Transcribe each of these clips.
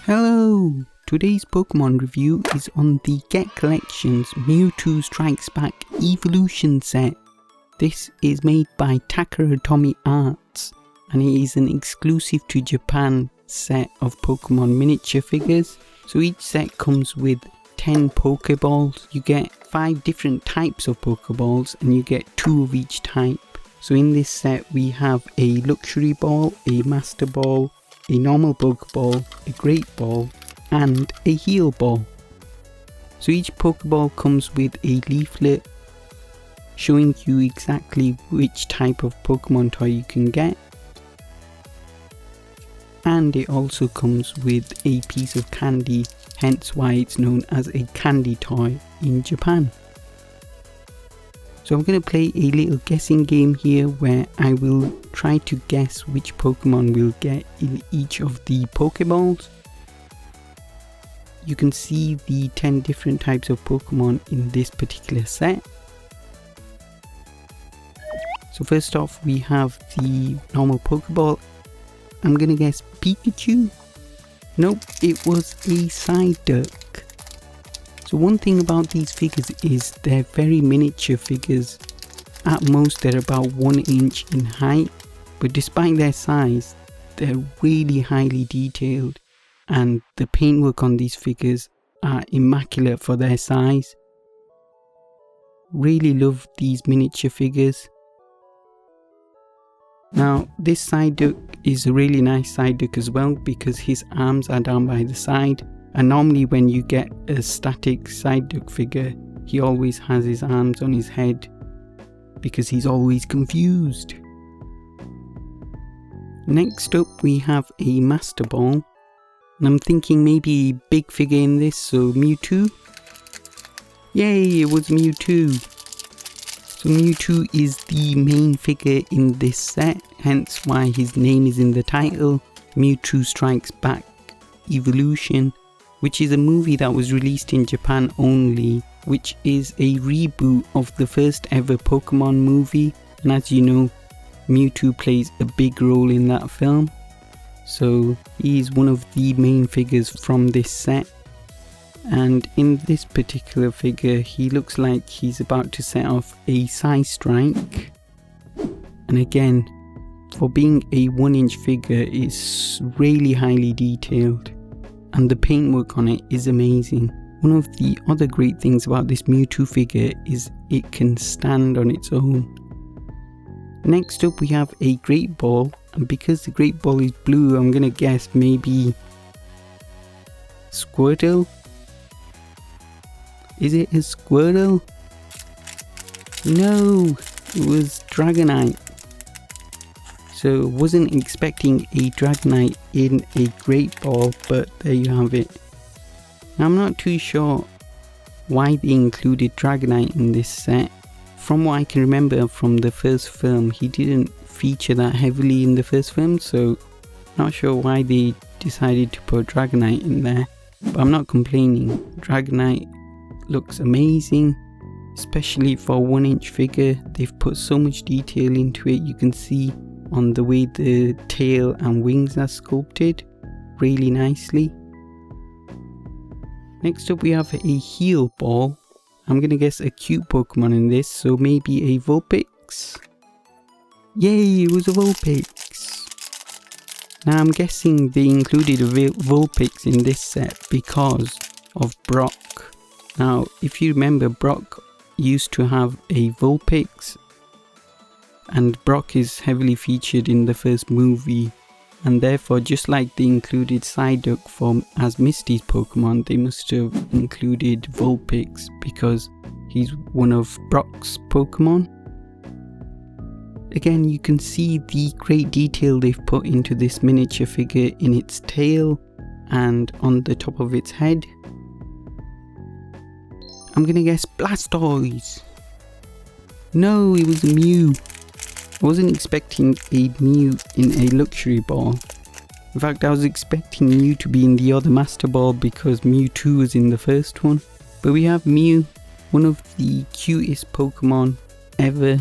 Hello! Today's Pokemon review is on the Get Collections Mewtwo Strikes Back Evolution set. This is made by Takara Arts and it is an exclusive to Japan set of Pokemon miniature figures. So each set comes with 10 Pokeballs. You get 5 different types of Pokeballs and you get 2 of each type. So in this set we have a Luxury Ball, a Master Ball, a normal Pokeball, a Great Ball and a Heal Ball. So each Pokeball comes with a leaflet showing you exactly which type of Pokemon toy you can get, and it also comes with a piece of candy, hence why it's known as a candy toy in Japan. So I'm going to play a little guessing game here where I will try to guess which Pokemon we'll get in each of the Pokeballs. You can see the 10 different types of Pokemon in this particular set. So first off we have the normal Pokeball. I'm going to guess Pikachu. Nope, it was a PSYDUCK. So one thing about these figures is they're very miniature figures. At most they're about 1 inch in height, but despite their size, they're really highly detailed and the paintwork on these figures are immaculate for their size. Really love these miniature figures. Now this PSYDUCK is a really nice PSYDUCK as well because his arms are down by the side. And normally when you get a static PSYDUCK figure, he always has his arms on his head because he's always confused. Next up we have a Master Ball. And I'm thinking maybe a big figure in this, so Mewtwo. Yay, it was Mewtwo. So Mewtwo is the main figure in this set, hence why his name is in the title, Mewtwo Strikes Back Evolution, which is a movie that was released in Japan only, which is a reboot of the first ever Pokemon movie, and as you know, Mewtwo plays a big role in that film. So he is one of the main figures from this set, and in this particular figure he looks like he's about to set off a Psy Strike, and again, for being a 1 inch figure, it's really highly detailed and the paintwork on it is amazing. One of the other great things about this Mewtwo figure is it can stand on its own. Next up we have a Great Ball, and because the Great Ball is blue, I'm gonna guess maybe Squirtle. Is it a Squirtle? No, it was Dragonite. So wasn't expecting a Dragonite in a Great Ball, but there you have it. Now I'm not too sure why they included Dragonite in this set. From what I can remember from the first film, he didn't feature that heavily in the first film, so not sure why they decided to put Dragonite in there. But I'm not complaining. Dragonite looks amazing, especially for a 1 inch figure. They've put so much detail into it. You can see on the way the tail and wings are sculpted really nicely. Next up we have a Heal Ball. I'm gonna guess a cute Pokemon in this, so maybe a VULPIX. Yay, it was a VULPIX. Now I'm guessing they included a VULPIX in this set because of Brock. Now if you remember, Brock used to have a VULPIX, and Brock is heavily featured in the first movie, and therefore just like they included PSYDUCK as Misty's Pokemon, they must have included VULPIX because he's one of Brock's Pokemon. Again, you can see the great detail they've put into this miniature figure in its tail and on the top of its head. I'm gonna guess Blastoise. No, it was a Mew. I wasn't expecting a Mew in a Luxury Ball. In fact, I was expecting Mew to be in the other Master Ball because Mewtwo was in the first one. But we have Mew, one of the cutest Pokemon ever,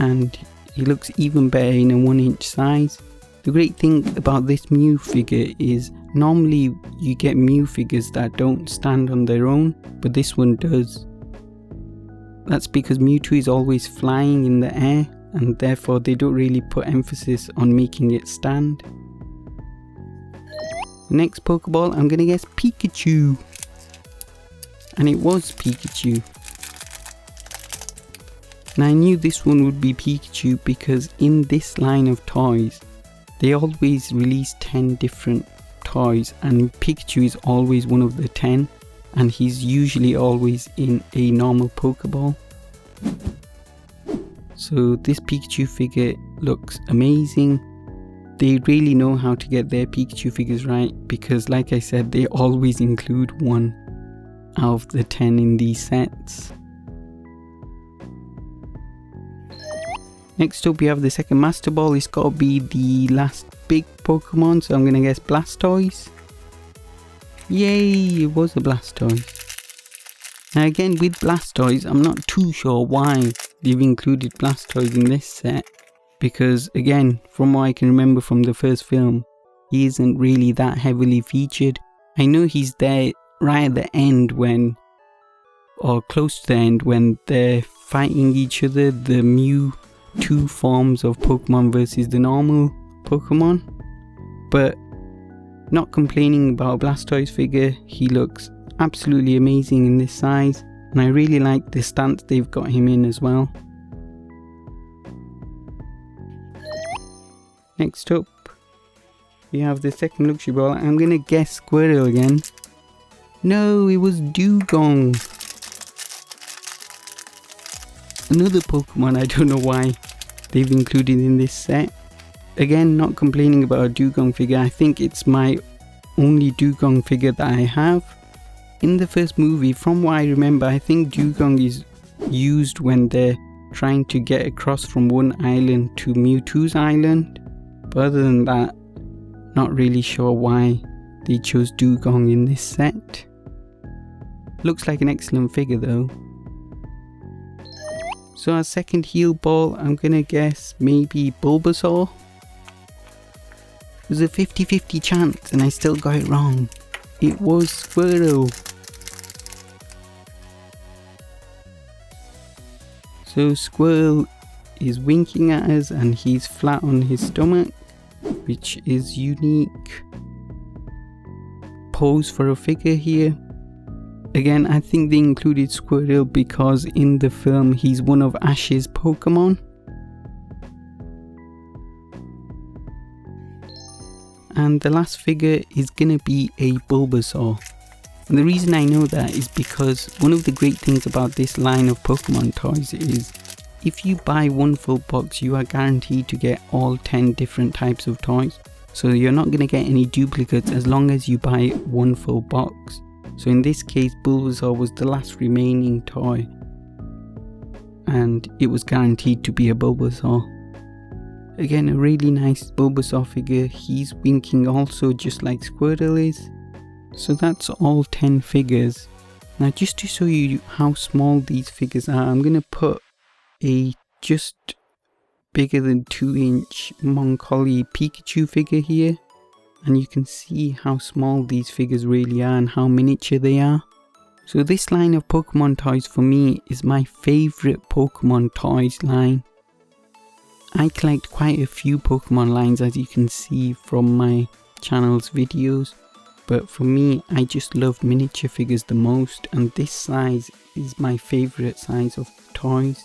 and he looks even better in a 1 inch size. The great thing about this Mew figure is normally you get Mew figures that don't stand on their own, but this one does. That's because Mewtwo is always flying in the air, and therefore they don't really put emphasis on making it stand. The next Pokeball, I'm gonna guess Pikachu. And it was Pikachu. And I knew this one would be Pikachu because in this line of toys, they always release 10 different toys, and Pikachu is always one of the 10, and he's usually always in a normal Pokeball. So this Pikachu figure looks amazing. They really know how to get their Pikachu figures right, because like I said, they always include one out of the 10 in these sets. Next up we have the second Master Ball. It's got to be the last big Pokemon, so I'm going to guess Blastoise. Yay, it was a Blastoise. Now again with Blastoise, I'm not too sure why they've included Blastoise in this set, because again, from what I can remember from the first film, he isn't really that heavily featured. I know he's there right at the end when, or close to the end, when they're fighting each other, the Mewtwo forms of Pokemon versus the normal Pokemon. But not complaining about Blastoise figure, he looks absolutely amazing in this size, and I really like the stance they've got him in as well. Next up we have the second luxury ball. I'm gonna guess Squirtle again. No, it was DEWGONG. Another Pokemon I don't know why they've included in this set. Again, not complaining about a DEWGONG figure. I think it's my only DEWGONG figure that I have. In the first movie, from what I remember, I think DEWGONG is used when they're trying to get across from one island to Mewtwo's island. But other than that, not really sure why they chose DEWGONG in this set. Looks like an excellent figure though. So our second heal ball, I'm gonna guess maybe Bulbasaur. It was a 50-50 chance and I still got it wrong. It was Squirtle. So Squirtle is winking at us and he's flat on his stomach, which is unique pose for a figure here. Again, I think they included Squirtle because in the film he's one of Ash's Pokemon. And the last figure is gonna be a Bulbasaur. And the reason I know that is because one of the great things about this line of Pokemon toys is if you buy one full box, you are guaranteed to get all 10 different types of toys. So you're not gonna get any duplicates as long as you buy one full box. So in this case, Bulbasaur was the last remaining toy, and it was guaranteed to be a Bulbasaur. Again, a really nice Bulbasaur figure. He's winking also just like Squirtle is. So that's all 10 figures. Now just to show you how small these figures are, I'm going to put a just bigger than 2-inch Moncolli Pikachu figure here. And you can see how small these figures really are and how miniature they are. So this line of Pokemon toys for me is my favourite Pokemon toys line. I collect quite a few Pokemon lines, as you can see from my channel's videos. But for me, I just love miniature figures the most, and this size is my favourite size of toys.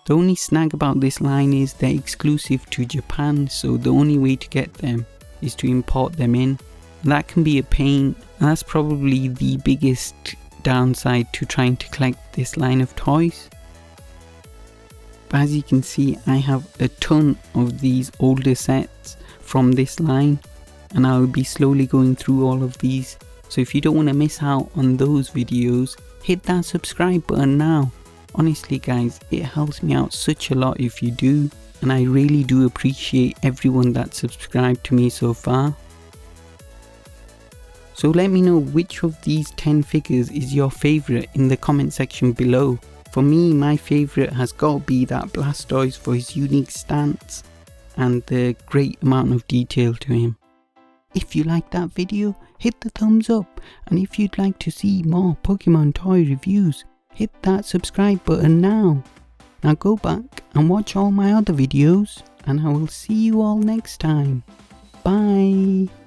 The only snag about this line is they're exclusive to Japan, so the only way to get them is to import them in. And that can be a pain, and that's probably the biggest downside to trying to collect this line of toys. But as you can see, I have a ton of these older sets from this line, and I'll be slowly going through all of these. So if you don't want to miss out on those videos, hit that subscribe button now. Honestly guys, it helps me out such a lot if you do, and I really do appreciate everyone that's subscribed to me so far. So let me know which of these 10 figures is your favourite in the comment section below. For me, my favourite has got to be that Blastoise for his unique stance. and the great amount of detail to him. If you liked that video, hit the thumbs up, and if you'd like to see more Pokemon toy reviews, hit that subscribe button now. Now go back and watch all my other videos, and I will see you all next time. Bye!